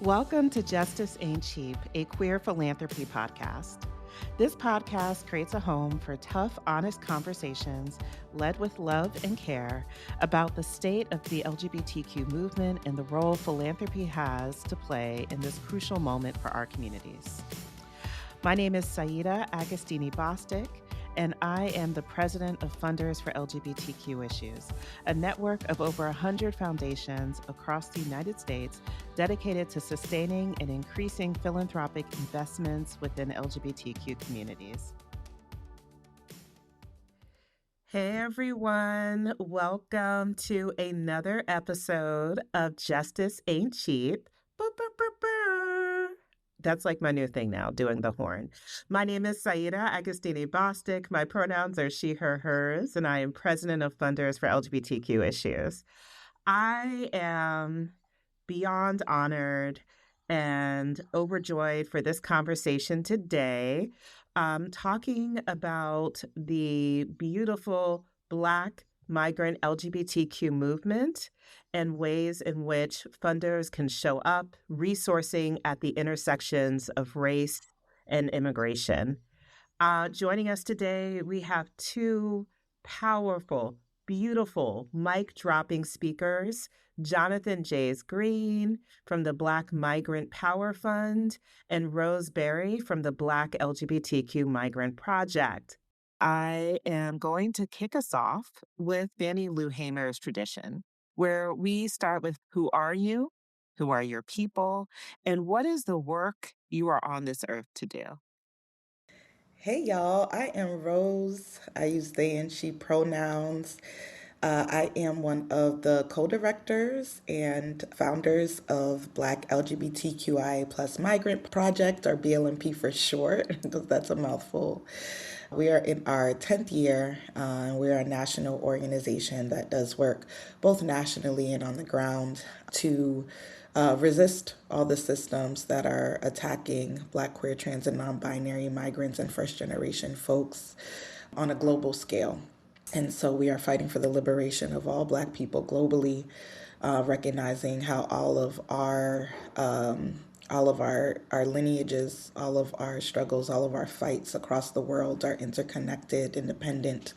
Welcome to Justice Ain't Cheap, a queer philanthropy podcast. This podcast creates a home for tough, honest conversations led with love and care about the state of the LGBTQ movement and the role philanthropy has to play in this crucial moment for our communities. My name is Saida Agostini-Bostic, and I am the president of Funders for LGBTQ Issues, a network of over 100 foundations across the United States dedicated to sustaining and increasing philanthropic investments within LGBTQ communities. Hey everyone, welcome to another episode of Justice Ain't Cheap. That's like my new thing now, doing the horn. My name is Saida Agostini-Bostic. My pronouns are she, her, hers, and I am president of Funders for LGBTQ Issues. I am beyond honored and overjoyed for this conversation today, talking about the beautiful Black Migrant LGBTQ movement and ways in which funders can show up, resourcing at the intersections of race and immigration. Joining us today, we have two powerful, beautiful, mic-dropping speakers, Jonathan Jays Green from the Black Migrant Power Fund and Rose Berry from the Black LGBTQ Migrant Project. I am going to kick us off with Fannie Lou Hamer's tradition, where we start with who are you, who are your people, and what is the work you are on this earth to do? Hey y'all, I am Rose. I use they and she pronouns. I am one of the co-directors and founders of Black LGBTQIA plus Migrant Project, or BLMP for short, because that's a mouthful. We are in our 10th year. We're a national organization that does work both nationally and on the ground to resist all the systems that are attacking Black, queer, trans, and non-binary migrants and first-generation folks on a global scale. And so we are fighting for the liberation of all Black people globally, recognizing how all of our lineages, all of our struggles, all of our fights across the world are interconnected, independent.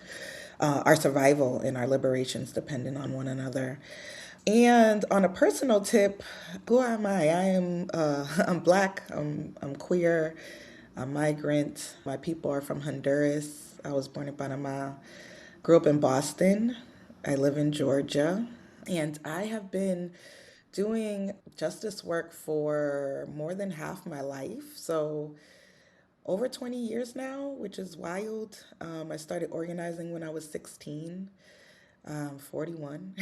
Our survival and our liberations dependent on one another. And on a personal tip, who am I? I'm Black. I'm queer. I'm migrant. My people are from Honduras. I was born in Panama. Grew up in Boston. I live in Georgia. And I have been doing justice work for more than half my life. So over 20 years now, which is wild. I started organizing when I was 16. 41,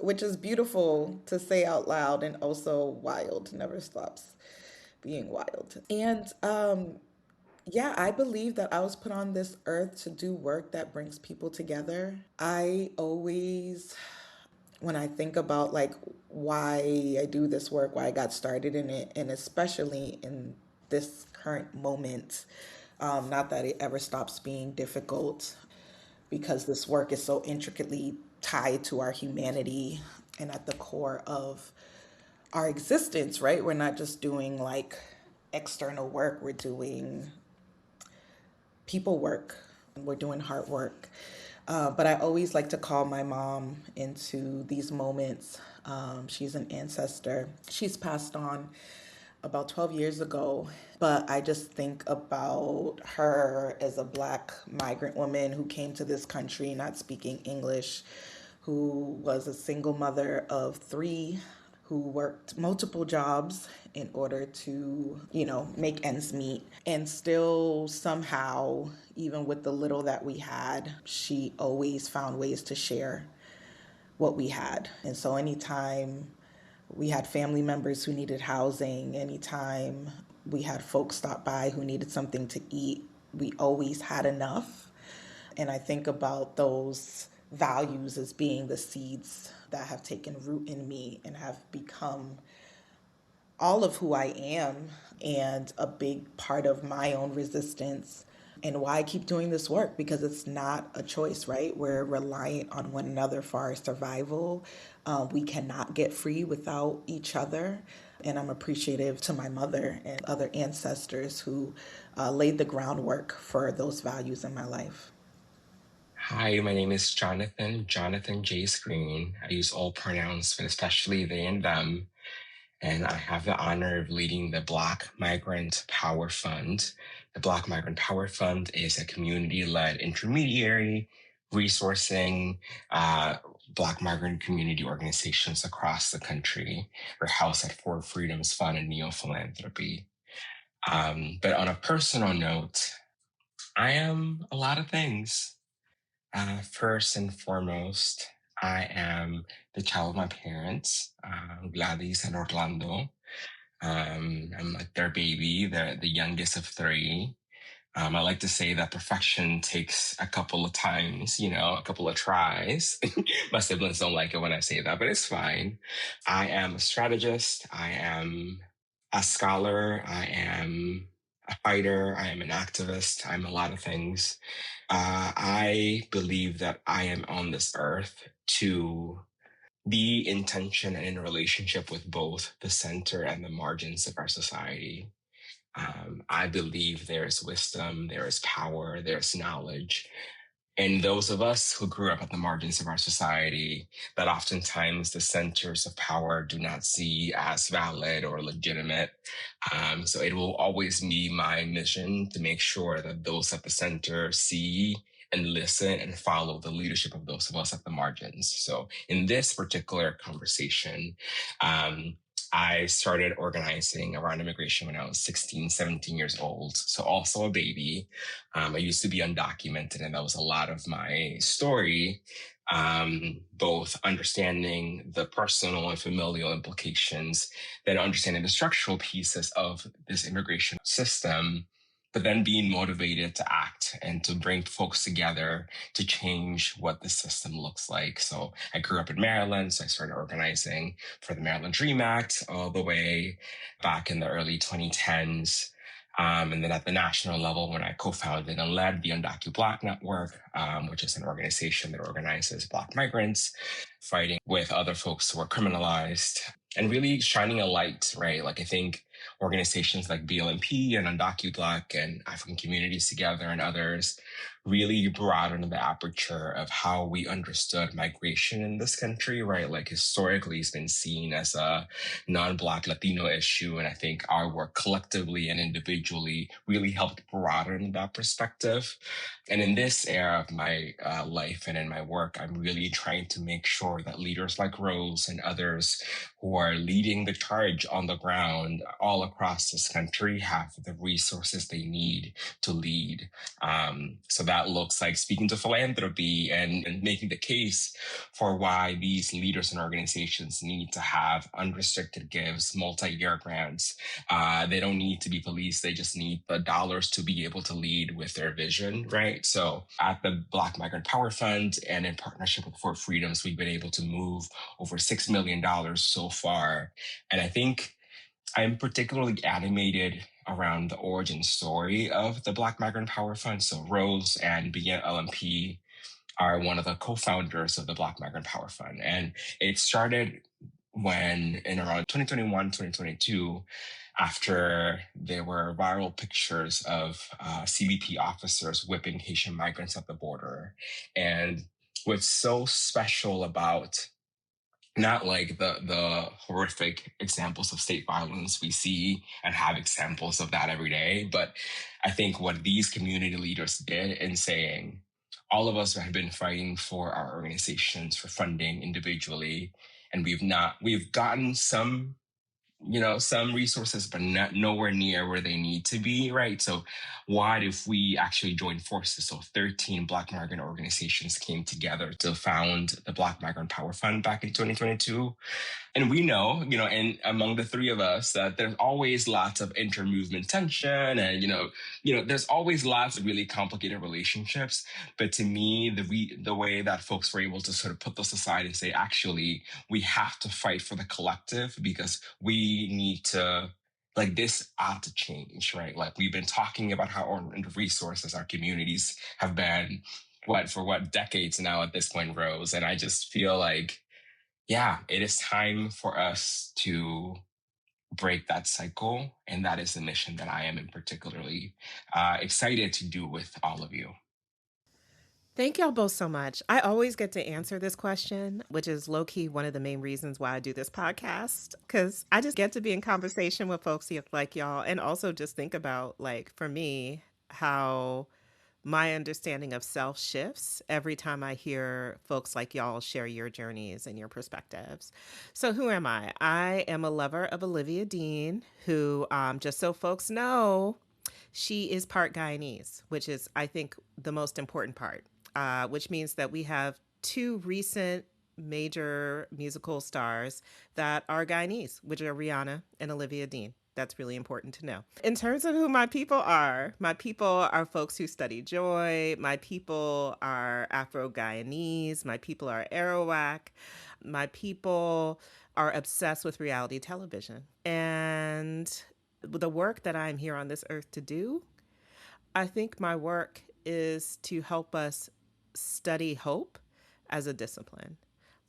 which is beautiful to say out loud and also wild, never stops being wild. And yeah, I believe that I was put on this earth to do work that brings people together. I always, when I think about like why I do this work, why I got started in it, and especially in this current moment, not that it ever stops being difficult because this work is so intricately tied to our humanity and at the core of our existence, right? We're not just doing like external work, we're doing people work, we're doing hard work. But I always like to call my mom into these moments. She's an ancestor. She's passed on about 12 years ago, but I just think about her as a Black migrant woman who came to this country not speaking English, who was a single mother of three, who worked multiple jobs in order to, make ends meet. And still somehow, even with the little that we had, she always found ways to share what we had. And so anytime we had family members who needed housing, anytime we had folks stop by who needed something to eat, we always had enough. And I think about those values as being the seeds that have taken root in me and have become all of who I am and a big part of my own resistance And why I keep doing this work? Because it's not a choice, right? We're reliant on one another for our survival. We cannot get free without each other. And I'm appreciative to my mother and other ancestors who laid the groundwork for those values in my life. Hi, my name is Jonathan J. Screen. I use all pronouns, but especially they and them. And I have the honor of leading the Black Migrant Power Fund. The Black Migrant Power Fund is a community-led intermediary resourcing Black migrant community organizations across the country. We're housed at Four Freedoms Fund and Neo Philanthropy. But on a personal note, I am a lot of things. First and foremost, I am the child of my parents, Gladys and Orlando. I'm like their baby, the youngest of three. I like to say that perfection takes a couple of times, a couple of tries. My siblings don't like it when I say that, but it's fine. I am a strategist. I am a scholar. I am a fighter. I am an activist. I'm a lot of things. I believe that I am on this earth to be in tension and in a relationship with both the center and the margins of our society. I believe there is wisdom, there is power, there's knowledge. And those of us who grew up at the margins of our society, that oftentimes the centers of power do not see as valid or legitimate. So it will always be my mission to make sure that those at the center see and listen and follow the leadership of those of us at the margins. So in this particular conversation, I started organizing around immigration when I was 16, 17 years old. So also a baby. I used to be undocumented, and that was a lot of my story, both understanding the personal and familial implications, then understanding the structural pieces of this immigration system, but then being motivated to act and to bring folks together to change what the system looks like. So I grew up in Maryland, so I started organizing for the Maryland Dream Act all the way back in the early 2010s. And then at the national level, when I co-founded and led the Undocu Black Network, which is an organization that organizes Black migrants, fighting with other folks who are criminalized and really shining a light, right? Like I think organizations like BLMP and Undocu Black and African Communities Together and others really broadened the aperture of how we understood migration in this country, right? Like historically, it's been seen as a non-Black Latino issue. And I think our work collectively and individually really helped broaden that perspective. And in this era of my life and in my work, I'm really trying to make sure that leaders like Rose and others who are leading the charge on the ground all across this country have the resources they need to lead. So that looks like speaking to philanthropy and making the case for why these leaders and organizations need to have unrestricted gives, multi-year grants. They don't need to be police. They just need the dollars to be able to lead with their vision, right? So at the Black Migrant Power Fund and in partnership with Four Freedoms, we've been able to move over $6 million so far. And I think I'm particularly animated around the origin story of the Black Migrant Power Fund. So Rose and BLMP are one of the co-founders of the Black Migrant Power Fund. And it started when in around 2021, 2022, after there were viral pictures of CBP officers whipping Haitian migrants at the border. And what's so special about not like the horrific examples of state violence we see and have examples of that every day, but I think what these community leaders did in saying, all of us have been fighting for our organizations for funding individually, and we've gotten some resources, but not nowhere near where they need to be, right? So what if we actually join forces? So 13 Black migrant organizations came together to found the Black Migrant Power Fund back in 2022. And we know, and among the three of us, that there's always lots of inter-movement tension, and there's always lots of really complicated relationships. But to me, the way that folks were able to sort of put those aside and say, actually, we have to fight for the collective because we need to like this ought to change, right? Like we've been talking about how under resources our communities have been, what decades now at this point, Rose. And I just feel like, yeah, it is time for us to break that cycle. And that is the mission that I am in particularly excited to do with all of you. Thank y'all both so much. I always get to answer this question, which is low key one of the main reasons why I do this podcast, because I just get to be in conversation with folks like y'all and also just think about, like, for me, how my understanding of self shifts every time I hear folks like y'all share your journeys and your perspectives. So, who am I? I am a lover of Olivia Dean, who, just so folks know, she is part Guyanese, which is, I think, the most important part, which means that we have two recent major musical stars that are Guyanese, which are Rihanna and Olivia Dean. That's really important to know. In terms of who my people are folks who study joy. My people are Afro Guyanese. My people are Arawak. My people are obsessed with reality television. And the work that I'm here on this earth to do, I think my work is to help us study hope as a discipline.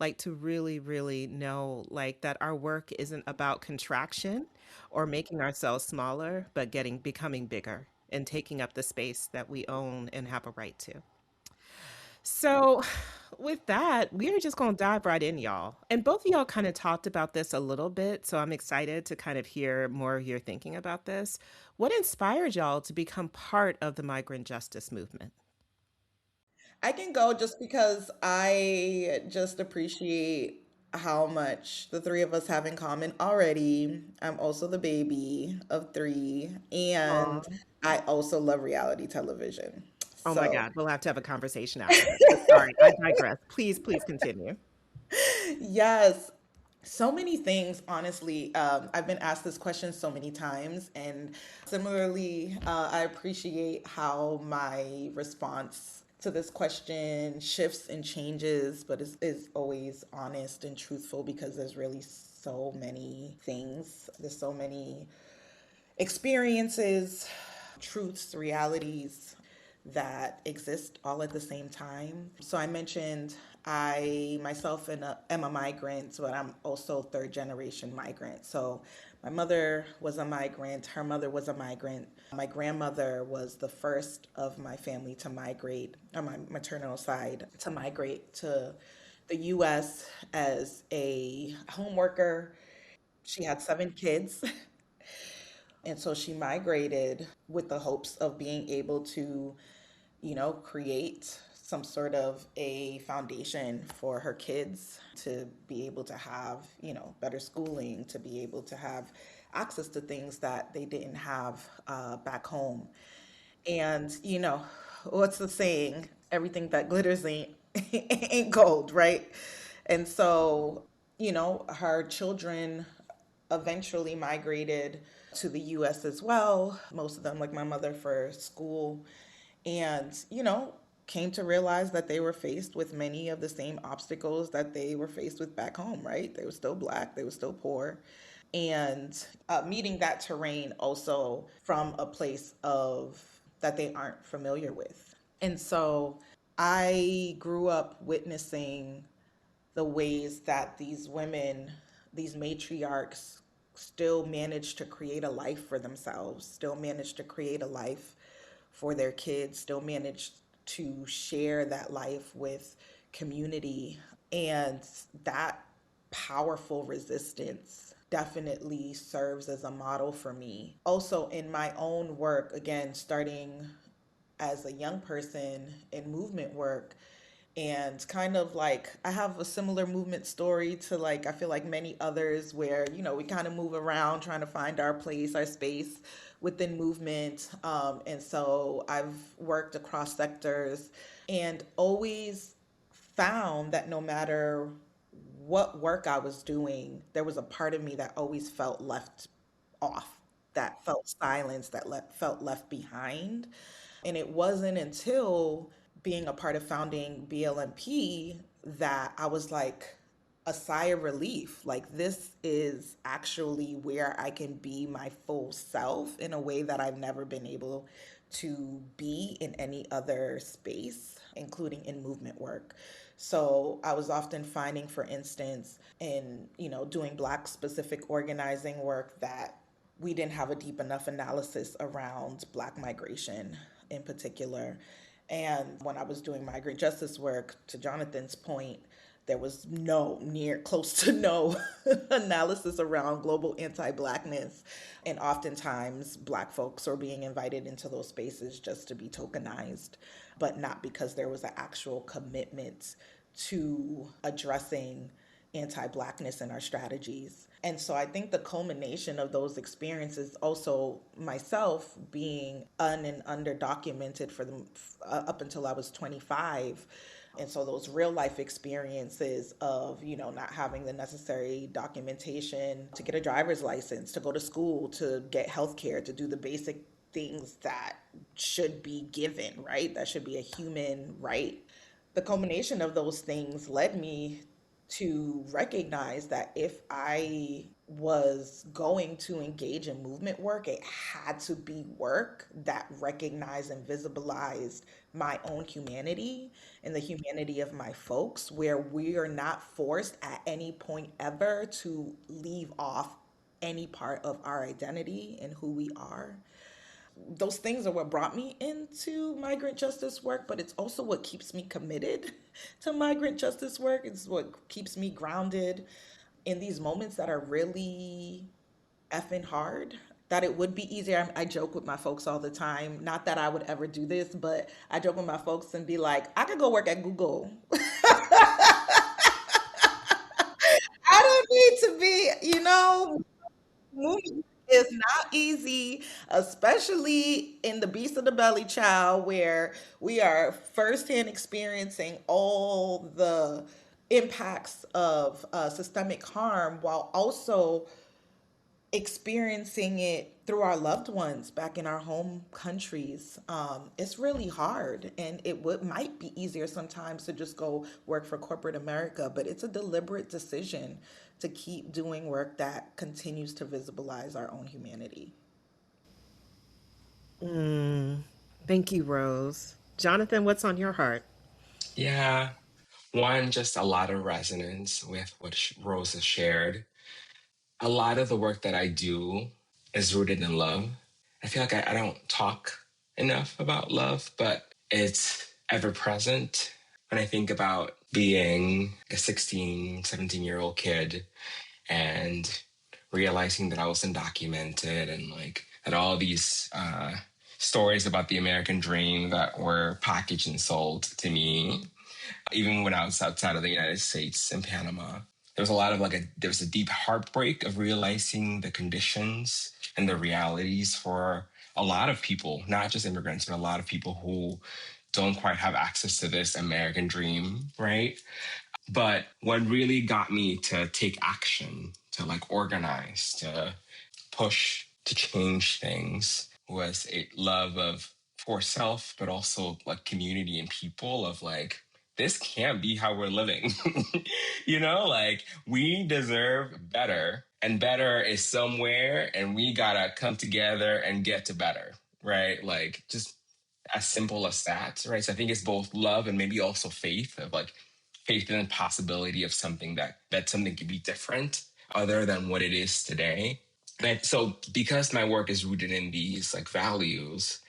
Like to really, really know like that our work isn't about contraction or making ourselves smaller, but becoming bigger and taking up the space that we own and have a right to. So, with that, we are just going to dive right in, y'all. And both of y'all kind of talked about this a little bit. So, I'm excited to kind of hear more of your thinking about this. What inspired y'all to become part of the migrant justice movement? I can go just because I just appreciate how much the three of us have in common already. I'm also the baby of three, and Aw. I also love reality television. Oh my So, God, we'll have to have a conversation after this. But sorry, I digress. Please, please continue. yes, so many things, honestly. I've been asked this question so many times, and similarly, I appreciate how my response to this question shifts and changes, but is always honest and truthful because there's really so many things. There's so many experiences, truths, realities that exist all at the same time. So I mentioned I myself am a migrant, but I'm also third generation migrant. So my mother was a migrant, her mother was a migrant. My grandmother was the first of my family to migrate, on my maternal side, to migrate to the US as a home worker. She had 7 kids. And so she migrated with the hopes of being able to, create some sort of a foundation for her kids to be able to have, better schooling, to be able to have access to things that they didn't have back home. And, what's the saying? Everything that glitters ain't ain't gold, right? And so, her children eventually migrated to the US as well, most of them, like my mother, for school, and, came to realize that they were faced with many of the same obstacles that they were faced with back home, right? They were still Black, they were still poor. And meeting that terrain also from a place of that they aren't familiar with. And so I grew up witnessing the ways that these women, these matriarchs, still managed to create a life for themselves, still managed to create a life for their kids, still managed to share that life with community. And that powerful resistance definitely serves as a model for me. Also, in my own work, again, starting as a young person in movement work, and kind of like I have a similar movement story to, like, I feel like many others where we kind of move around trying to find our place, our space within movement. And so I've worked across sectors and always found that no matter what work I was doing, there was a part of me that always felt left off, that felt silenced, that felt left behind. And it wasn't until being a part of founding BLMP that I was like, a sigh of relief. Like, this is actually where I can be my full self in a way that I've never been able to be in any other space, including in movement work. So I was often finding, for instance, in, doing Black specific organizing work, that we didn't have a deep enough analysis around Black migration in particular. And when I was doing migrant justice work, to Jonathan's point, there was close to no analysis around global anti-Blackness. And oftentimes, Black folks are being invited into those spaces just to be tokenized, but not because there was an actual commitment to addressing anti-Blackness in our strategies. And so I think the culmination of those experiences, also myself being and underdocumented for them up until I was 25. And so those real life experiences of, not having the necessary documentation to get a driver's license, to go to school, to get healthcare, to do the basic things that should be given, right? That should be a human right. The culmination of those things led me to recognize that if I was going to engage in movement work, it had to be work that recognized and visibilized my own humanity and the humanity of my folks, where we are not forced at any point ever to leave off any part of our identity and who we are. Those things are what brought me into migrant justice work, but it's also what keeps me committed to migrant justice work. It's what keeps me grounded in these moments that are really effing hard. That it would be easier. I joke with my folks all the time. Not that I would ever do this, but I joke with my folks and be like, I could go work at Google. I don't need to be, moving is not easy, especially in the beast of the belly child, where we are firsthand experiencing all the impacts of systemic harm, while also experiencing it through our loved ones back in our home countries. It's really hard, and might be easier sometimes to just go work for corporate America, but it's a deliberate decision to keep doing work that continues to visibilize our own humanity. Thank you, Rose. Jonathan, what's on your heart? Yeah, one, just a lot of resonance with what Rose has shared. A lot of the work that I do is rooted in love. I feel like I don't talk enough about love, but it's ever present when I think about being a 16, 17-year-old kid and realizing that I was undocumented and like that all these stories about the American dream that were packaged and sold to me, even when I was outside of the United States in Panama. There was a lot of there was a deep heartbreak of realizing the conditions and the realities for a lot of people, not just immigrants, but a lot of people who don't quite have access to this American dream, right? But what really got me to take action, to like organize, to push, to change things was a love of for self, but also like community and people of like, this can't be how we're living. Like we deserve better, and better is somewhere, and we gotta come together and get to better, right? Like just as simple as that, right? So I think it's both love and maybe also faith of like faith in the possibility of something that something could be different other than what it is today. And so because my work is rooted in these like values,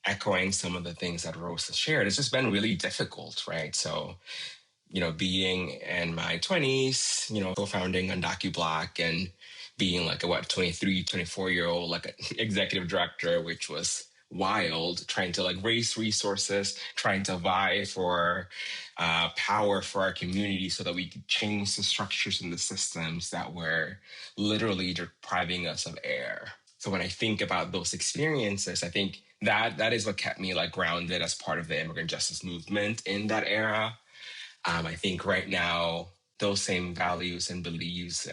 echoing some of the things that Rose has shared, it's just been really difficult, right? So being in my 20s, co-founding UndocuBlack and being like a 23, 24-year-old, like an executive director, which was wild, trying to like raise resources, trying to vie for power for our community so that we could change the structures and the systems that were literally depriving us of air. So when I think about those experiences, I think that is what kept me like grounded as part of the immigrant justice movement in that era. I think right now, those same values and beliefs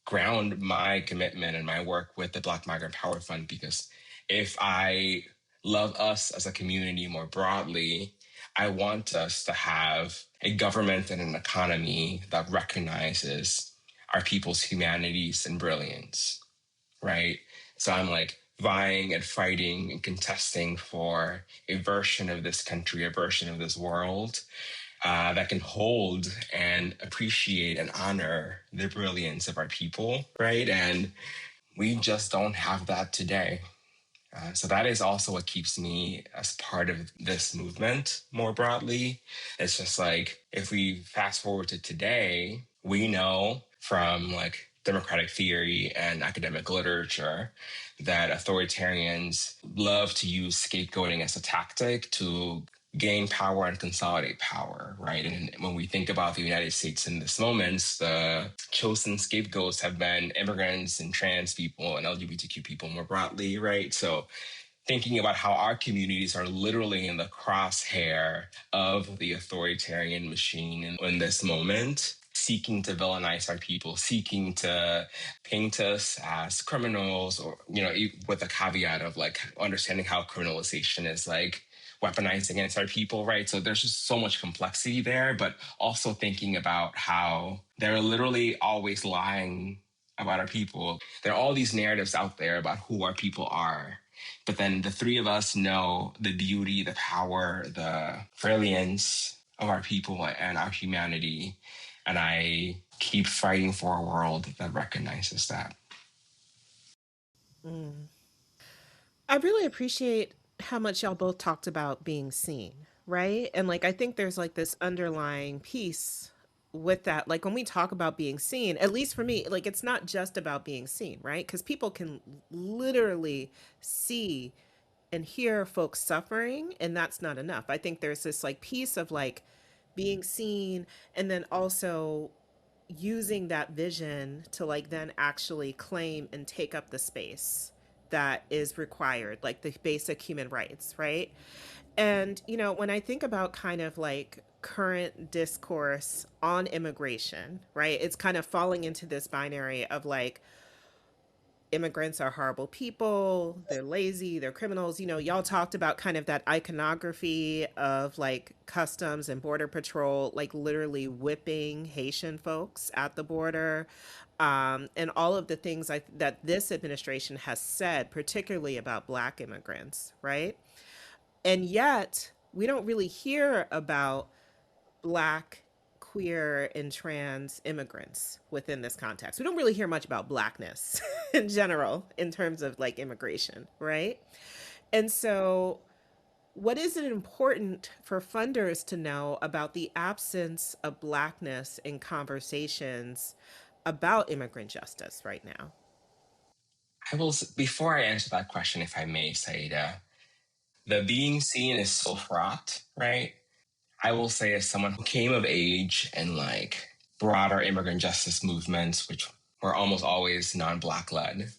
ground my commitment and my work with the Black Migrant Power Fund, because if I love us as a community more broadly, I want us to have a government and an economy that recognizes our people's humanities and brilliance, right? So I'm like vying and fighting and contesting for a version of this country, a version of this world that can hold and appreciate and honor the brilliance of our people, right? And we just don't have that today. So that is also what keeps me as part of this movement more broadly. It's just like if we fast forward to today, we know from like democratic theory and academic literature that authoritarians love to use scapegoating as a tactic to gain power and consolidate power, right? And when we think about the United States in this moment, the chosen scapegoats have been immigrants and trans people and LGBTQ people more broadly, right? So thinking about how our communities are literally in the crosshair of the authoritarian machine in this moment, seeking to villainize our people, seeking to paint us as criminals, or, you know, with a caveat of like understanding how criminalization is like weaponized against our people, right? So there's just so much complexity there, but also thinking about how they're literally always lying about our people. There are all these narratives out there about who our people are. But then the three of us know the beauty, the power, the brilliance of our people and our humanity. And I keep fighting for a world that recognizes that. Mm. I really appreciate how much y'all both talked about being seen, right? And like, I think there's like this underlying piece with that. Like, when we talk about being seen, at least for me, like, it's not just about being seen, right? Because people can literally see and hear folks suffering, and that's not enough. I think there's this like piece of like being seen, and then also using that vision to like then actually claim and take up the space that is required, like the basic human rights, right? And, you know, when I think about kind of like current discourse on immigration, right, it's kind of falling into this binary of like, immigrants are horrible people, they're lazy, they're criminals. You know, y'all talked about kind of that iconography of like customs and border patrol, like literally whipping Haitian folks at the border. And all of the things that this administration has said, particularly about Black immigrants, right? And yet, we don't really hear about Black, queer, and trans immigrants within this context. We don't really hear much about Blackness in general in terms of like immigration, right? And so, what is it important for funders to know about the absence of Blackness in conversations about immigrant justice right now? Before I answer that question, if I may, Saida, the being seen is so fraught, right? I will say, as someone who came of age in like broader immigrant justice movements, which were almost always non-Black led,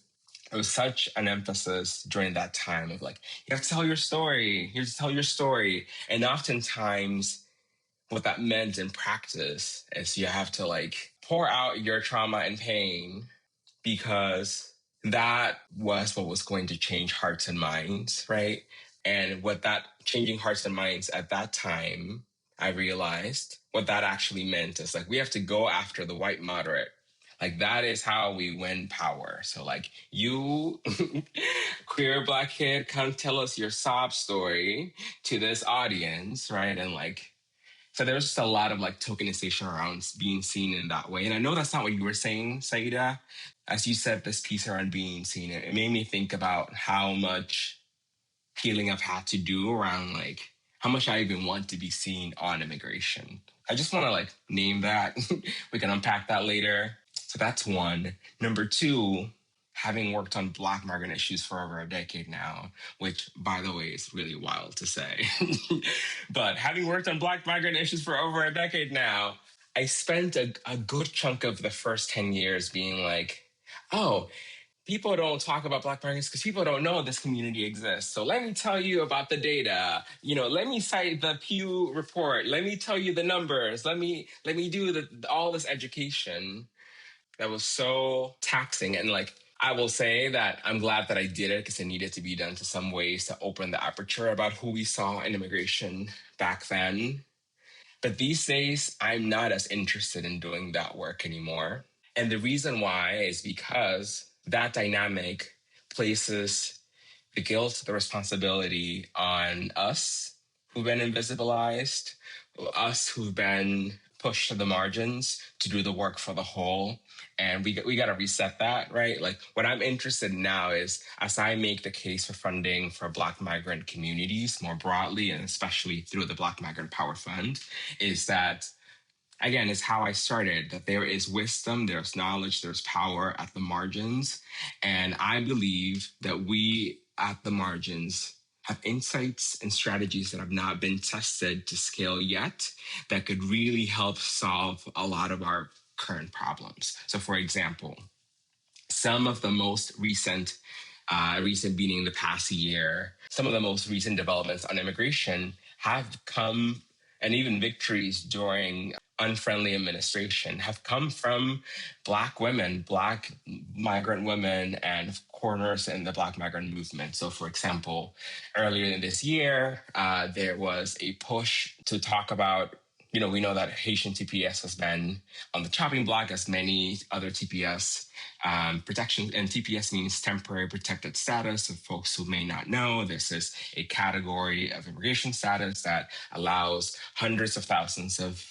it was such an emphasis during that time of like, you have to tell your story, you have to tell your story. And oftentimes, what that meant in practice is you have to like pour out your trauma and pain, because that was what was going to change hearts and minds, right? And what that changing hearts and minds at that time, I realized what that actually meant is like we have to go after the white moderate. Like that is how we win power. So like you, queer Black kid, come tell us your sob story to this audience, right? And like so there's just a lot of like tokenization around being seen in that way. And I know that's not what you were saying, Saida. As you said, this piece around being seen, it made me think about how much healing I've had to do around like how much I even want to be seen on immigration. I just want to like name that. We can unpack that later. So that's one. Number two, having worked on Black migrant issues for over a decade now, which, by the way, is really wild to say. But having worked on Black migrant issues for over a decade now, I spent a good chunk of the first 10 years being like, oh, people don't talk about Black migrants because people don't know this community exists. So let me tell you about the data. You know, let me cite the Pew report. Let me tell you the numbers. Let me do all this education that was so taxing. And like I will say that I'm glad that I did it because it needed to be done to some ways to open the aperture about who we saw in immigration back then. But these days, I'm not as interested in doing that work anymore. And the reason why is because that dynamic places the guilt, the responsibility on us who've been invisibilized, us who've been pushed to the margins to do the work for the whole. And we got to reset that, right? Like what I'm interested in now is as I make the case for funding for Black migrant communities more broadly, and especially through the Black Migrant Power Fund, is that again, is how I started that there is wisdom, there's knowledge, there's power at the margins. And I believe that we at the margins have insights and strategies that have not been tested to scale yet that could really help solve a lot of our current problems. So, for example, some of the most recent meaning the past year, some of the most recent developments on immigration have come, and even victories during unfriendly administration have come from Black women, Black migrant women, and corners in the Black migrant movement. So, for example, earlier in this year, there was a push to talk about, we know that Haitian TPS has been on the chopping block as many other TPS protection, and TPS means temporary protected status. Of folks who may not know, this is a category of immigration status that allows hundreds of thousands of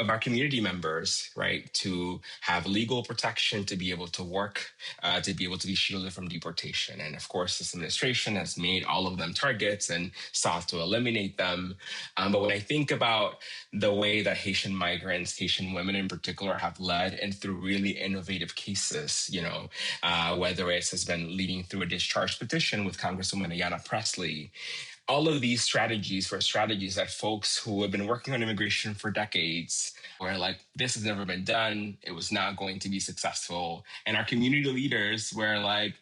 our community members, right, to have legal protection, to be able to work, to be able to be shielded from deportation. And of course, this administration has made all of them targets and sought to eliminate them. But when I think about the way that Haitian migrants, Haitian women in particular, have led and through really innovative cases, whether it has been leading through a discharge petition with Congresswoman Ayanna Pressley, all of these strategies were strategies that folks who have been working on immigration for decades were like, this has never been done. It was not going to be successful. And our community leaders were like,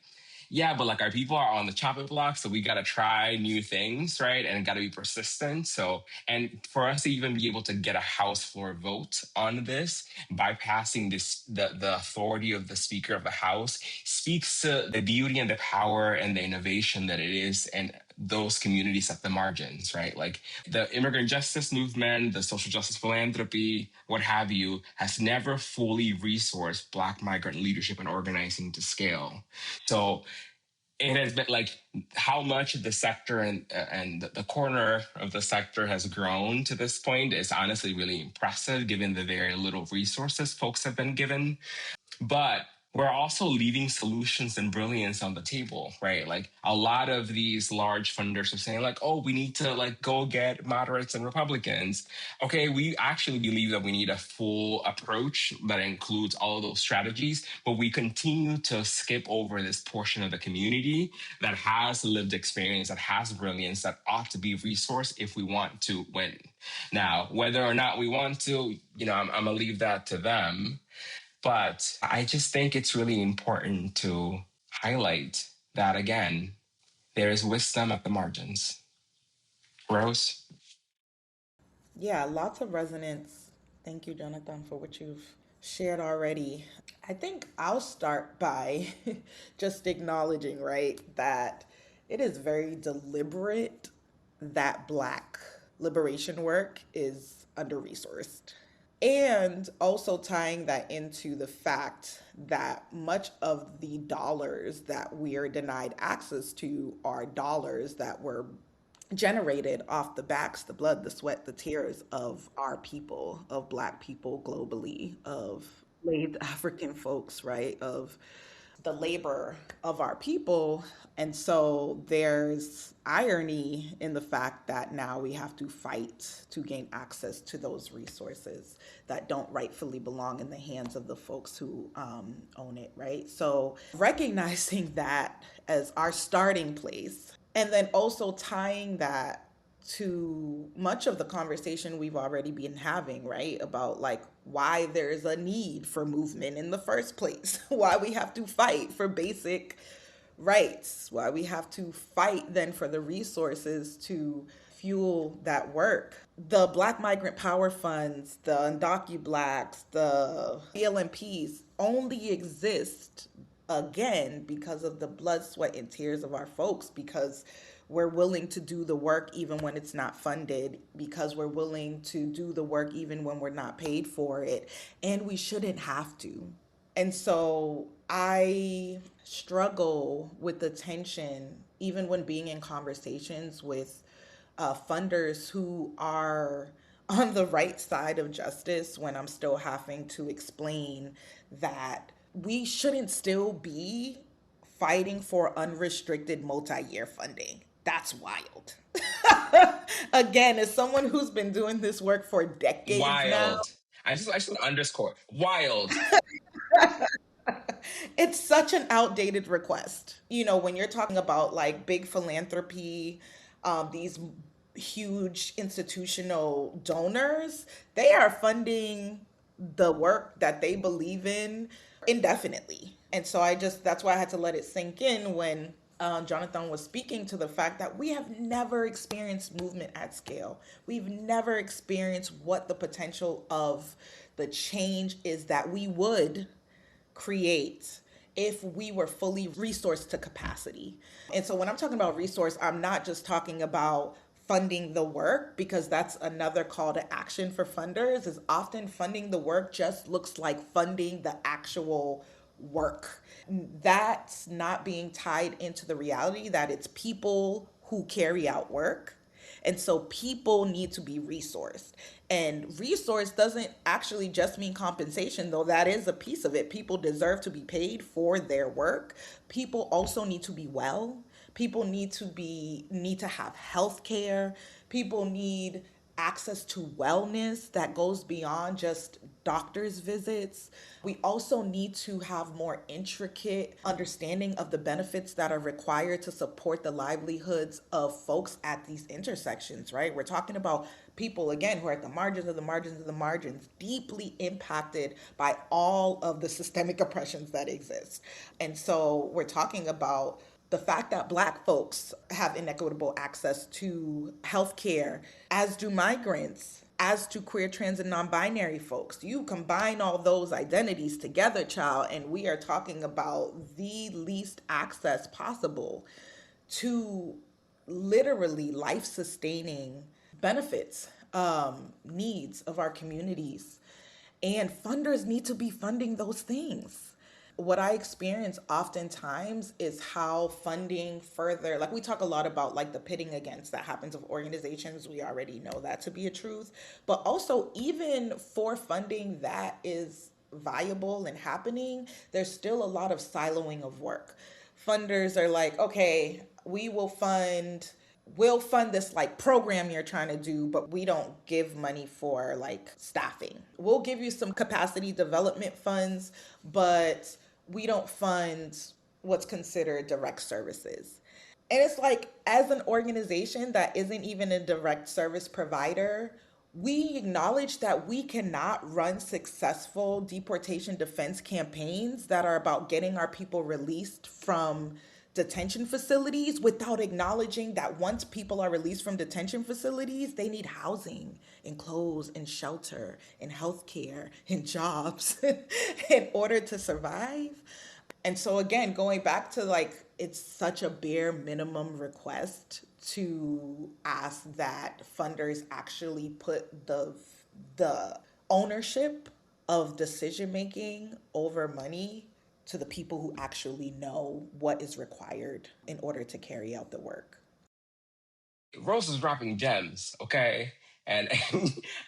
yeah, but like our people are on the chopping block, so we got to try new things, right? And got to be persistent. So, and for us to even be able to get a House floor vote on this, bypassing the authority of the Speaker of the House, speaks to the beauty and the power and the innovation that it is, and those communities at the margins, right? Like the immigrant justice movement, the social justice philanthropy, what have you, has never fully resourced Black migrant leadership and organizing to scale. So it has been like how much the sector and the corner of the sector has grown to this point is honestly really impressive given the very little resources folks have been given. But we're also leaving solutions and brilliance on the table, right? Like a lot of these large funders are saying like, oh, we need to like go get moderates and Republicans. Okay, we actually believe that we need a full approach that includes all of those strategies, but we continue to skip over this portion of the community that has lived experience, that has brilliance, that ought to be resourced if we want to win. Now, whether or not we want to, I'm gonna leave that to them. But I just think it's really important to highlight that again, there is wisdom at the margins. Rose? Yeah, lots of resonance. Thank you, Jonathan, for what you've shared already. I think I'll start by just acknowledging, right, that it is very deliberate that Black liberation work is under resourced. And also tying that into the fact that much of the dollars that we are denied access to are dollars that were generated off the backs, the blood, the sweat, the tears of our people, of Black people globally, of enslaved African folks, right? Of the labor of our people. And so there's irony in the fact that now we have to fight to gain access to those resources that don't rightfully belong in the hands of the folks who own it, right? So recognizing that as our starting place, and then also tying that to much of the conversation we've already been having, right? About like why there's a need for movement in the first place, why we have to fight for basic rights, why we have to fight then for the resources to fuel that work. The Black Migrant Power Funds, the Undocu Blacks, the BLMPs only exist again, because of the blood, sweat, and tears of our folks, because we're willing to do the work even when it's not funded, because we're willing to do the work even when we're not paid for it, and we shouldn't have to. And so I struggle with the tension, even when being in conversations with funders who are on the right side of justice, when I'm still having to explain that we shouldn't still be fighting for unrestricted multi-year funding. That's wild. Again, as someone who's been doing this work for decades now, Wild. I just want to underscore wild. it's such an outdated request. You know, when you're talking about like big philanthropy, these huge institutional donors, they are funding the work that they believe in indefinitely. And so that's why I had to let it sink in when Jonathan was speaking to the fact that we have never experienced movement at scale. We've never experienced what the potential of the change is that we would create if we were fully resourced to capacity. And so when I'm talking about resource, I'm not just talking about funding the work, because that's another call to action for funders. Is often funding the work just looks like funding the actual work. That's not being tied into the reality that it's people who carry out work. And so people need to be resourced. And resource doesn't actually just mean compensation, though that is a piece of it. People deserve to be paid for their work. People also need to be well. People need to have health care. People need access to wellness that goes beyond just doctor's visits. We also need to have more intricate understanding of the benefits that are required to support the livelihoods of folks at these intersections, right? We're talking about people, again, who are at the margins of the margins of the margins, deeply impacted by all of the systemic oppressions that exist. And so we're talking about the fact that Black folks have inequitable access to healthcare, as do migrants, as do queer, trans, and non-binary folks. You combine all those identities together, child, and we are talking about the least access possible to literally life-sustaining benefits, needs of our communities. And funders need to be funding those things. What I experience oftentimes is how funding further, like we talk a lot about like the pitting against that happens of organizations. We already know that to be a truth. But also, even for funding that is viable and happening, there's still a lot of siloing of work. Funders are like, okay, we'll fund this like program you're trying to do, but we don't give money for like staffing. We'll give you some capacity development funds, but we don't fund what's considered direct services. And it's like, as an organization that isn't even a direct service provider, we acknowledge that we cannot run successful deportation defense campaigns that are about getting our people released from detention facilities without acknowledging that once people are released from detention facilities, they need housing and clothes and shelter and healthcare and jobs in order to survive. And so again, going back to like, it's such a bare minimum request to ask that funders actually put the ownership of decision making over money to the people who actually know what is required in order to carry out the work. Rose is dropping gems, okay? And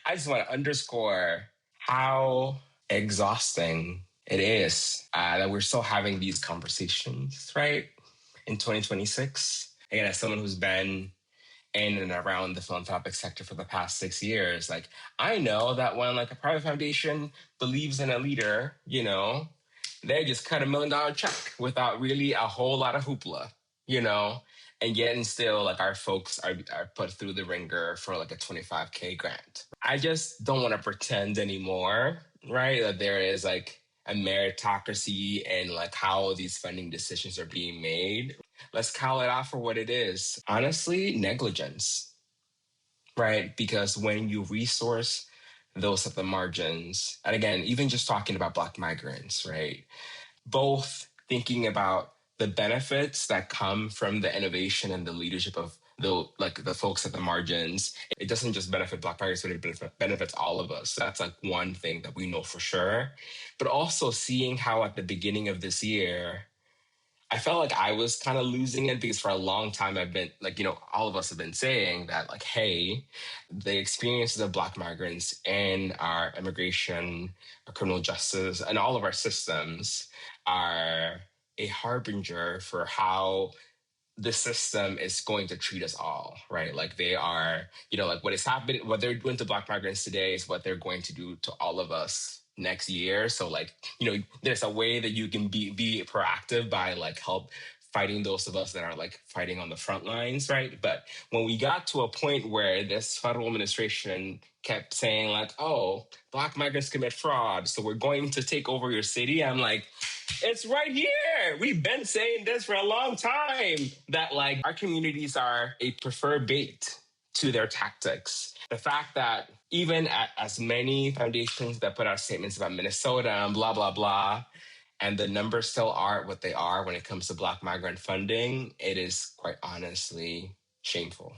I just want to underscore how exhausting it is that we're still having these conversations, right? In 2026. Again, as someone who's been in and around the philanthropic sector for the past 6 years, like I know that when like a private foundation believes in a leader, they just cut $1 million check without really a whole lot of hoopla, you know, and yet and still like our folks are put through the ringer for like a 25K grant. I just don't want to pretend anymore, right? That there is like a meritocracy and like how these funding decisions are being made. Let's call it out for what it is. Honestly, negligence, right? Because when you resource those at the margins, and again, even just talking about Black migrants, right? Both thinking about the benefits that come from the innovation and the leadership of the folks at the margins. It doesn't just benefit Black migrants, but it benefits all of us. That's like one thing that we know for sure. But also seeing how at the beginning of this year, I felt like I was kind of losing it because for a long time I've been like, all of us have been saying that, like, hey, the experiences of Black migrants in our immigration, our criminal justice, and all of our systems are a harbinger for how the system is going to treat us all, right? Like they are, like what is happening, what they're doing to Black migrants today is what they're going to do to all of us next year. So like, there's a way that you can be proactive by like help fighting those of us that are like fighting on the front lines, right? But when we got to a point where this federal administration kept saying like, oh, Black migrants commit fraud, so we're going to take over your city, I'm like, it's right here. We've been saying this for a long time that like our communities are a preferred bait to their tactics. The fact that even at as many foundations that put out statements about Minnesota and blah, blah, blah, and the numbers still aren't what they are when it comes to Black migrant funding, it is quite honestly shameful.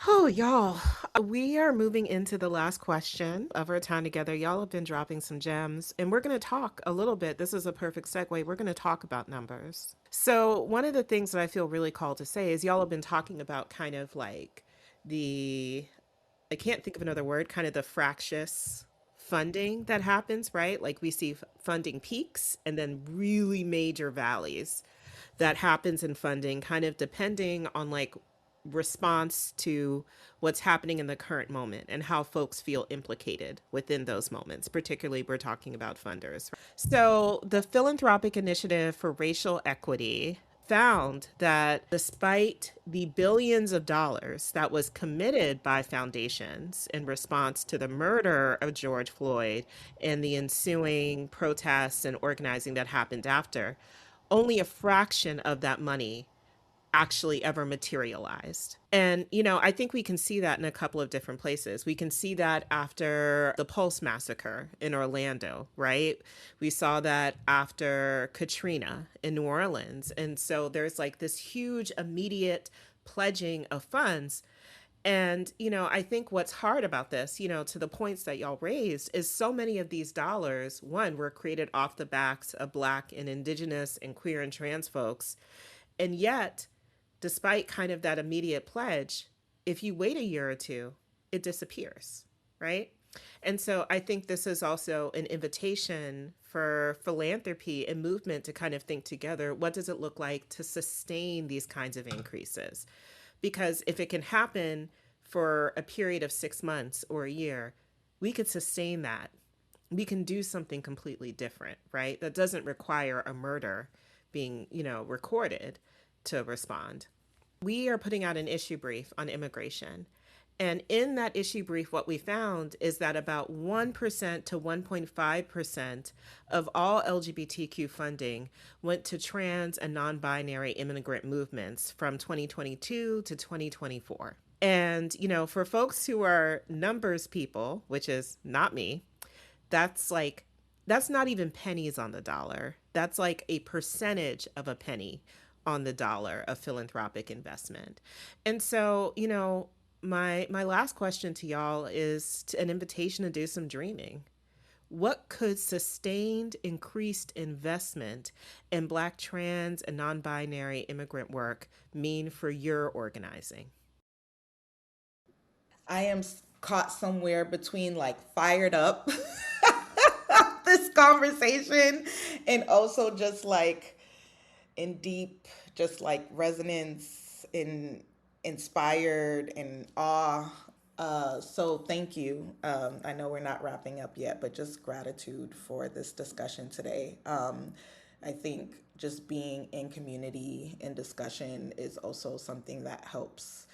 Oh, y'all, we are moving into the last question of our time together. Y'all have been dropping some gems, and we're going to talk a little bit. This is a perfect segue. We're going to talk about numbers. So, one of the things that I feel really called to say is y'all have been talking about kind of like the, I can't think of another word, kind of the fractious funding that happens, right? Like we see funding peaks and then really major valleys that happens in funding, kind of depending on like response to what's happening in the current moment and how folks feel implicated within those moments. Particularly, we're talking about funders. So, the Philanthropic Initiative for Racial Equity found that despite the billions of dollars that was committed by foundations in response to the murder of George Floyd and the ensuing protests and organizing that happened after, only a fraction of that money actually ever materialized. And, I think we can see that in a couple of different places. We can see that after the Pulse massacre in Orlando, right? We saw that after Katrina in New Orleans. And so there's like this huge immediate pledging of funds. And, I think what's hard about this, to the points that y'all raised, is so many of these dollars, one, were created off the backs of Black and Indigenous and queer and trans folks. And yet, despite kind of that immediate pledge, if you wait a year or two, it disappears, right? And so I think this is also an invitation for philanthropy and movement to kind of think together, what does it look like to sustain these kinds of increases? Because if it can happen for a period of 6 months or a year, we could sustain that. We can do something completely different, right? That doesn't require a murder being, recorded to respond. We are putting out an issue brief on immigration. And in that issue brief, what we found is that about 1% to 1.5% of all LGBTQ funding went to trans and non binary immigrant movements from 2022 to 2024. And, for folks who are numbers people, which is not me, that's not even pennies on the dollar. That's like a percentage of a penny on the dollar of philanthropic investment. And so, my last question to y'all is an invitation to do some dreaming. What could sustained increased investment in Black, trans, and non-binary immigrant work mean for your organizing? I am caught somewhere between like fired up this conversation and also just like in deep, just like resonance, in inspired and awe. So thank you. I know we're not wrapping up yet, but just gratitude for this discussion today. I think just being in community and discussion is also something that helps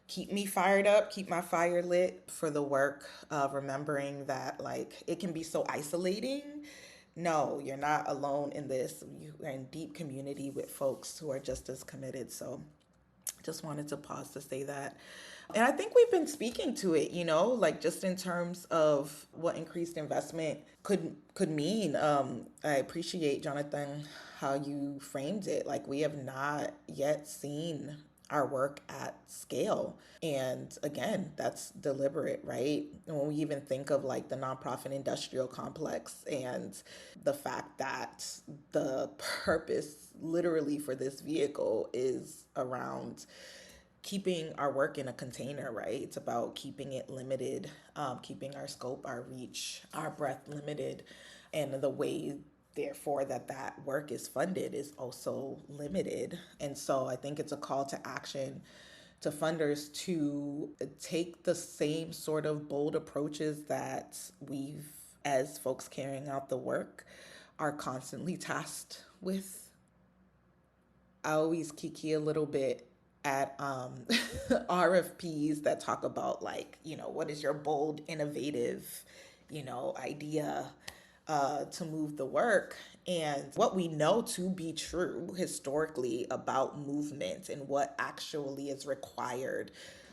keep me fired up, keep my fire lit for the work of remembering that like it can be so isolating. No, you're not alone in this. You are in deep community with folks who are just as committed. So Just wanted to pause to say that. And I think we've been speaking to it, like just in terms of what increased investment could mean. I appreciate, Jonathan, how you framed it. Like, we have not yet seen our work at scale. And again, that's deliberate, right? And when we even think of like the nonprofit industrial complex and the fact that the purpose literally for this vehicle is around keeping our work in a container, right? It's about keeping it limited, keeping our scope, our reach, our breadth limited. And the way, therefore, that work is funded is also limited. And so I think it's a call to action to funders to take the same sort of bold approaches that we've, as folks carrying out the work, are constantly tasked with. I always kiki a little bit at RFPs that talk about, like, what is your bold, innovative, idea to move the work. And what we know to be true historically about movement and what actually is required,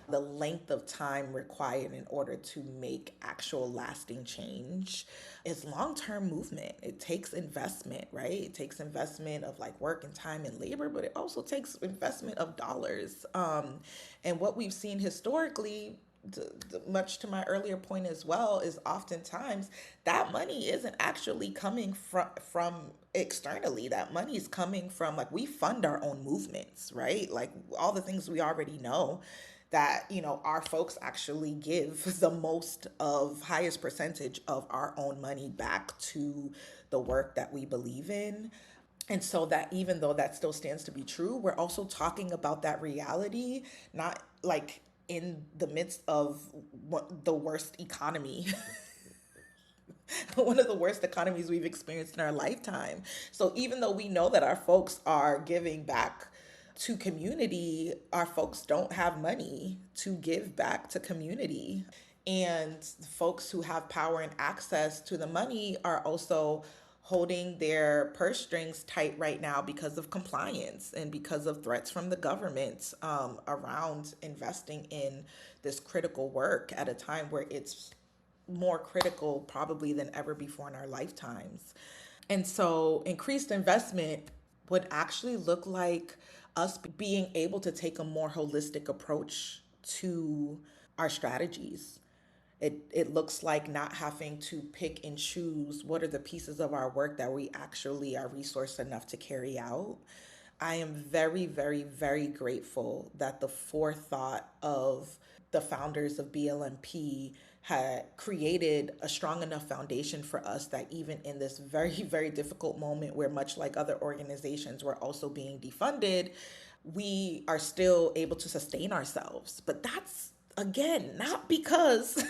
the length of time required in order to make actual lasting change, is long-term movement. It takes investment, right? It takes investment of like work and time and labor, but it also takes investment of dollars. And what we've seen historically, much to my earlier point as well, is oftentimes that money isn't actually coming from externally. That money is coming from, like, we fund our own movements, right? Like all the things we already know, that our folks actually give the most of highest percentage of our own money back to the work that we believe in. And so that, even though that still stands to be true, we're also talking about that reality, not like in the midst of the worst economy one of the worst economies we've experienced in our lifetime. So even though we know that our folks are giving back to community, our folks don't have money to give back to community. And folks who have power and access to the money are also holding their purse strings tight right now because of compliance and because of threats from the government around investing in this critical work at a time where it's more critical probably than ever before in our lifetimes. And so increased investment would actually look like us being able to take a more holistic approach to our strategies. It looks like not having to pick and choose what are the pieces of our work that we actually are resourced enough to carry out. I am very, very, very grateful that the forethought of the founders of BLMP had created a strong enough foundation for us that even in this very, very difficult moment where, much like other organizations, we're also being defunded, we are still able to sustain ourselves. But that's, again, not because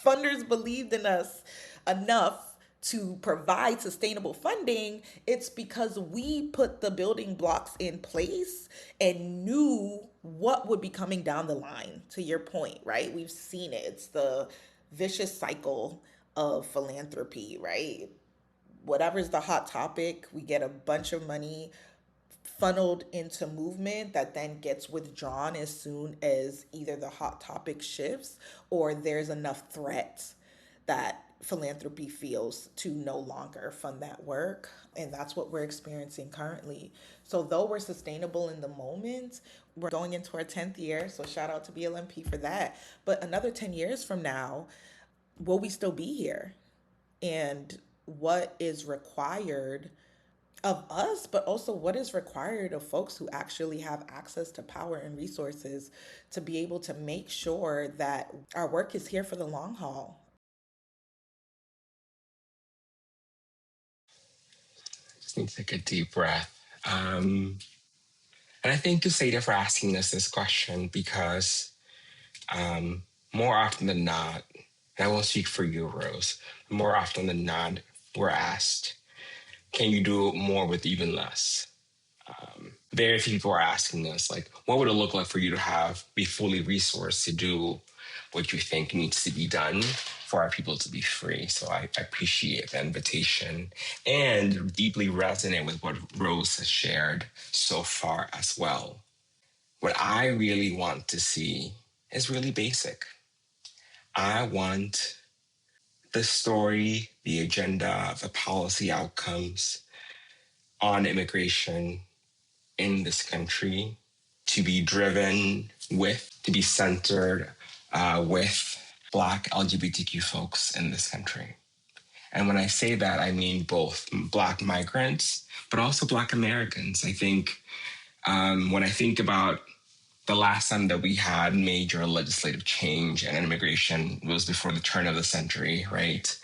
funders believed in us enough to provide sustainable funding. It's because we put the building blocks in place and knew what would be coming down the line. To your point, right? We've seen it. It's the vicious cycle of philanthropy, right? Whatever's the hot topic, we get a bunch of money funneled into movement that then gets withdrawn as soon as either the hot topic shifts or there's enough threat that philanthropy feels to no longer fund that work. And that's what we're experiencing currently. So though we're sustainable in the moment, we're going into our 10th year. So shout out to BLMP for that. But another 10 years from now, will we still be here? And what is required of us, but also what is required of folks who actually have access to power and resources to be able to make sure that our work is here for the long haul. Just need to take a deep breath. And I thank you, Saida, for asking us this question because more often than not, and I won't speak for you, Rose, more often than not, we're asked, can you do more with even less? Very few people are asking us, like, what would it look like for you to be fully resourced to do what you think needs to be done for our people to be free? So I appreciate the invitation and deeply resonate with what Rose has shared so far as well. What I really want to see is really basic. I want the story, the agenda, the policy outcomes on immigration in this country to be driven with, to be centered with Black LGBTQ folks in this country. And when I say that, I mean both Black migrants, but also Black Americans. I think when I think about the last time that we had major legislative change and immigration was before the turn of the century, right?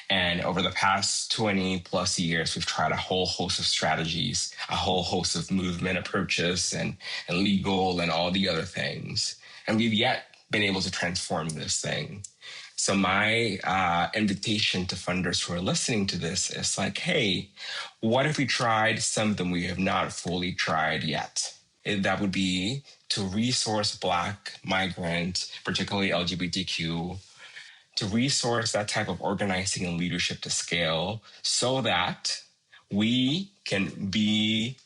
And over the past 20 plus years, we've tried a whole host of strategies, a whole host of movement approaches and legal and all the other things. And we've yet been able to transform this thing. So my invitation to funders who are listening to this is like, hey, what if we tried something we have not fully tried yet? That would be to resource Black, migrant, particularly LGBTQ, to resource that type of organizing and leadership to scale so that we can be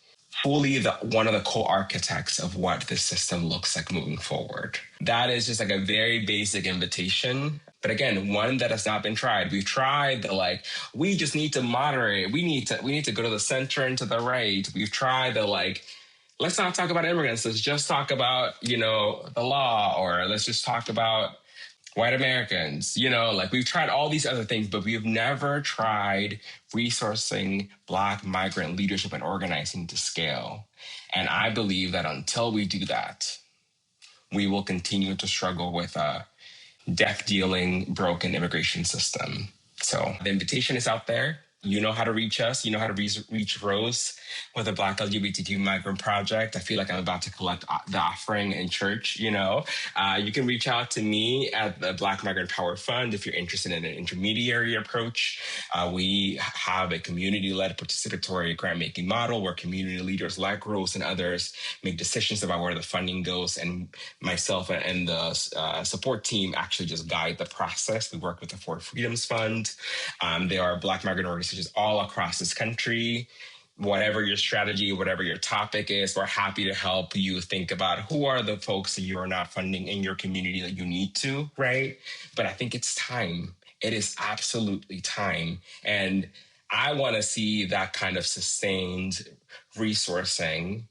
fully one of the co-architects of what this system looks like moving forward. That is just like a very basic invitation. But again, one that has not been tried. We've tried the like, we just need to moderate. We need to go to the center and to the right. We've tried the like, let's not talk about immigrants. Let's just talk about, the law, or let's just talk about white Americans, like we've tried all these other things, but we've never tried resourcing Black migrant leadership and organizing to scale. And I believe that until we do that, we will continue to struggle with a death-dealing, broken immigration system. So the invitation is out there. You know how to reach us. You know how to reach Rose with the Black LGBTQ Migrant Project. I feel like I'm about to collect the offering in church, you can reach out to me at the Black Migrant Power Fund if you're interested in an intermediary approach. We have a community-led participatory grant-making model where community leaders like Rose and others make decisions about where the funding goes, and myself and the support team actually just guide the process. We work with the Four Freedoms Fund. There are Black migrant organizations all across this country. Whatever your strategy, whatever your topic is, we're happy to help you think about who are the folks that you are not funding in your community that you need to, right? But I think it's time. It is absolutely time. And I want to see that kind of sustained resourcing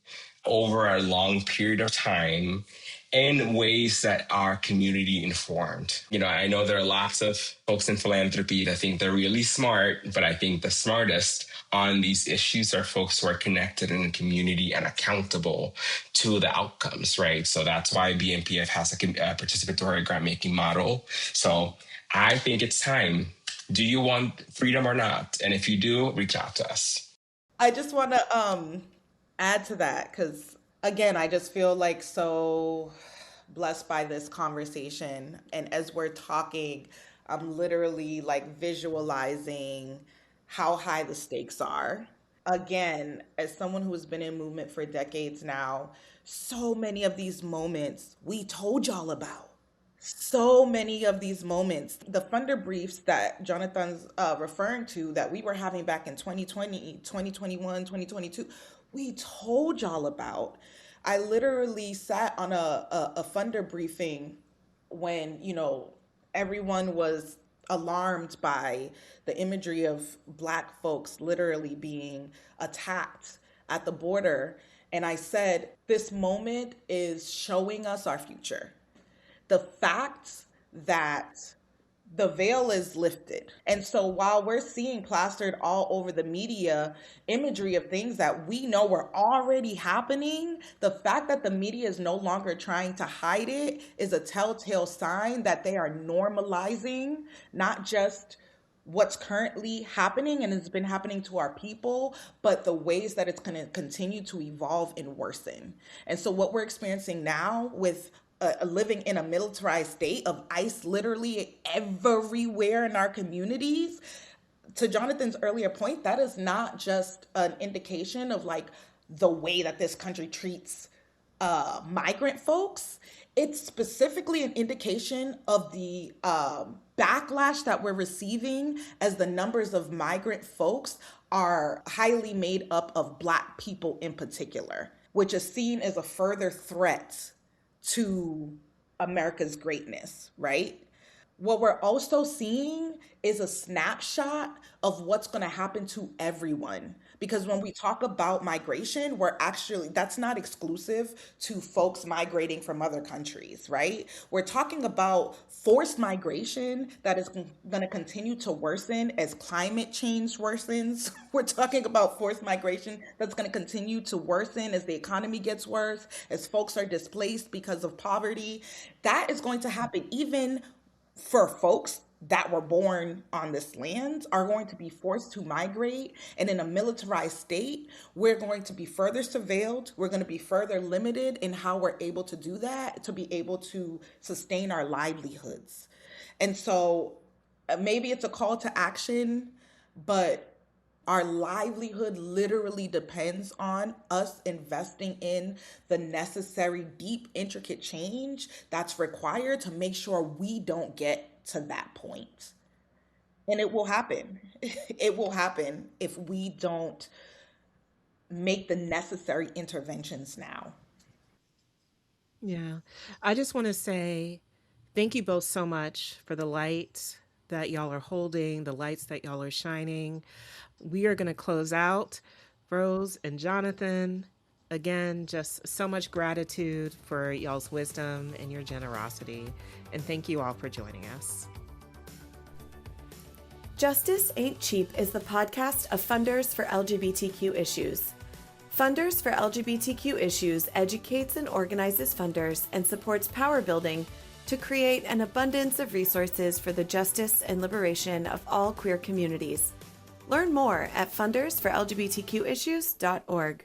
over a long period of time in ways that are community informed. I know there are lots of folks in philanthropy that think they're really smart, but I think the smartest on these issues are folks who are connected in the community and accountable to the outcomes, right? So that's why BMPF has a participatory grant-making model. So I think it's time. Do you want freedom or not? And if you do, reach out to us. I just want to add to that because, again, I just feel like so blessed by this conversation. And as we're talking, I'm literally like visualizing how high the stakes are. Again, as someone who has been in movement for decades now, so many of these moments we told y'all about. So many of these moments, the funder briefs that Jonathan's referring to that we were having back in 2020, 2021, 2022, we told y'all about. I literally sat on a funder briefing when, everyone was alarmed by the imagery of Black folks literally being attacked at the border. And I said, this moment is showing us our future. The fact that the veil is lifted. And so while we're seeing plastered all over the media imagery of things that we know were already happening, the fact that the media is no longer trying to hide it is a telltale sign that they are normalizing not just what's currently happening and has been happening to our people, but the ways that it's going to continue to evolve and worsen. And so what we're experiencing now with living in a militarized state of ICE literally everywhere in our communities, to Jonathan's earlier point, that is not just an indication of like the way that this country treats migrant folks. It's specifically an indication of the backlash that we're receiving as the numbers of migrant folks are highly made up of Black people in particular. which is seen as a further threat to America's greatness, right? What we're also seeing is a snapshot of what's going to happen to everyone. Because when we talk about migration, that's not exclusive to folks migrating from other countries, right? We're talking about forced migration that is going to continue to worsen as climate change worsens. We're talking about forced migration that's going to continue to worsen as the economy gets worse, as folks are displaced because of poverty. That is going to happen even for folks that were born on this land are going to be forced to migrate. And in a militarized state, we're going to be further surveilled. We're going to be further limited in how we're able to do that, to be able to sustain our livelihoods. And so maybe it's a call to action, but our livelihood literally depends on us investing in the necessary, deep, intricate change that's required to make sure we don't get to that point. And it will happen. It will happen if we don't make the necessary interventions now. Yeah. I just want to say thank you both so much for the light that y'all are holding, the lights that y'all are shining. We are going to close out. Rose and Jonathan, again, just so much gratitude for y'all's wisdom and your generosity. And thank you all for joining us. Justice Ain't Cheap is the podcast of Funders for LGBTQ Issues. Funders for LGBTQ Issues educates and organizes funders and supports power building to create an abundance of resources for the justice and liberation of all queer communities. Learn more at fundersforlgbtqissues.org.